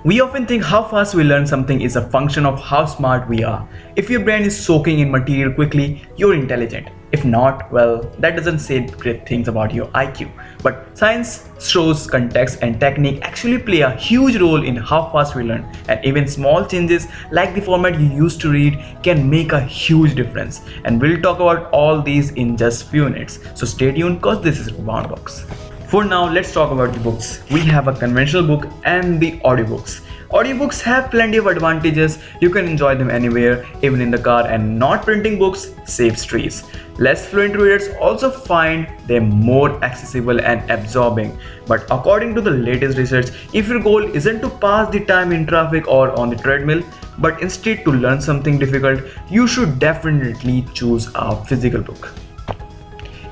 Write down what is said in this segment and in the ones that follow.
We often think how fast we learn something is a function of how smart we are. If your brain is soaking in material quickly, you're intelligent. If not, well, that doesn't say great things about your IQ. But science shows context and technique actually play a huge role in how fast we learn, and even small changes like the format you used to read can make a huge difference. And we'll talk about all these in just few minutes. So stay tuned cause this is Bound Box. For now, let's talk about the books. We have a conventional book and the audiobooks. Audiobooks have plenty of advantages. You can enjoy them anywhere, even in the car, and not printing books saves trees. Less fluent readers also find them more accessible and absorbing. But according to the latest research, if your goal isn't to pass the time in traffic or on the treadmill, but instead to learn something difficult, you should definitely choose a physical book.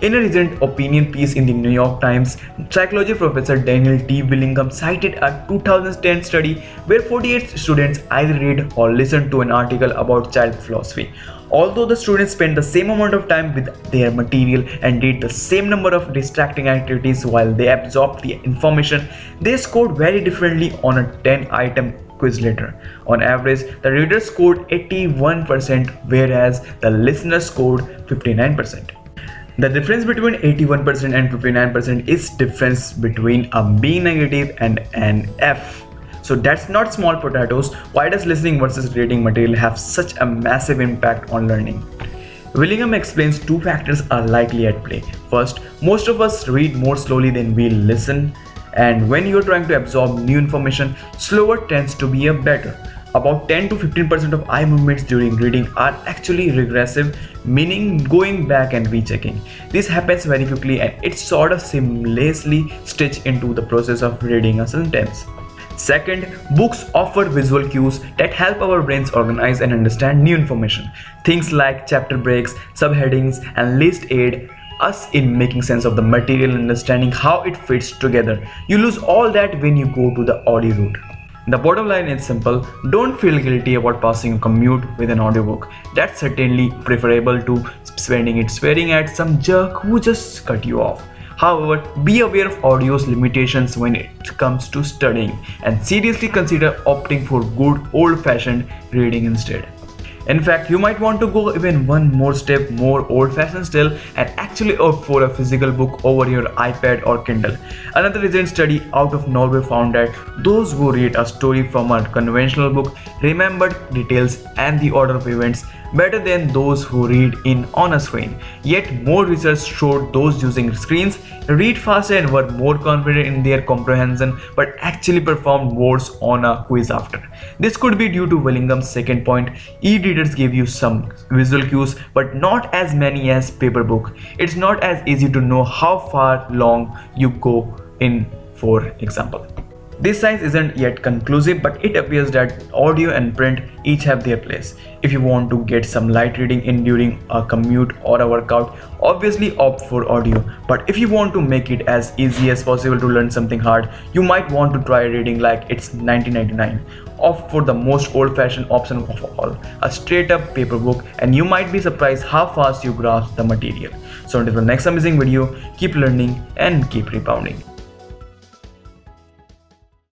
In a recent opinion piece in the New York Times, psychology professor Daniel T. Willingham cited a 2010 study where 48 students either read or listened to an article about child philosophy. Although the students spent the same amount of time with their material and did the same number of distracting activities while they absorbed the information, they scored very differently on a 10-item quiz later. On average, the reader scored 81%, whereas the listener scored 59%. The difference between 81% and 59% is difference between a B negative and an F. So that's not small potatoes. Why does listening versus reading material have such a massive impact on learning? Willingham explains two factors are likely at play. First, most of us read more slowly than we listen, and when you're trying to absorb new information, slower tends to be a better. About 10 to 15% of eye movements during reading are actually regressive, meaning going back and rechecking. This happens very quickly and it's sort of seamlessly stitched into the process of reading a sentence. Second, books offer visual cues that help our brains organize and understand new information. Things like chapter breaks, subheadings, and lists aid us in making sense of the material and understanding how it fits together. You lose all that when you go to the audio route. The bottom line is simple: don't feel guilty about passing a commute with an audiobook. That's certainly preferable to spending it swearing at some jerk who just cut you off. However, be aware of audio's limitations when it comes to studying, and seriously consider opting for good old-fashioned reading instead. In fact, you might want to go even one more step more old-fashioned still and actually opt for a physical book over your iPad or Kindle. Another recent study out of Norway found that those who read a story from a conventional book remembered details and the order of events better than those who read in on a screen. Yet more research showed those using screens read faster and were more confident in their comprehension, but actually performed worse on a quiz after. This could be due to Willingham's second point: e-readers give you some visual cues, but not as many as paper book. It's not as easy to know how far long you go in, for example. This science isn't yet conclusive, but it appears that audio and print each have their place. If you want to get some light reading in during a commute or a workout, obviously opt for audio. But if you want to make it as easy as possible to learn something hard, you might want to try reading like it's 1999. Opt for the most old-fashioned option of all, a straight-up paper book, and you might be surprised how fast you grasp the material. So until the next amazing video, keep learning and keep rebounding.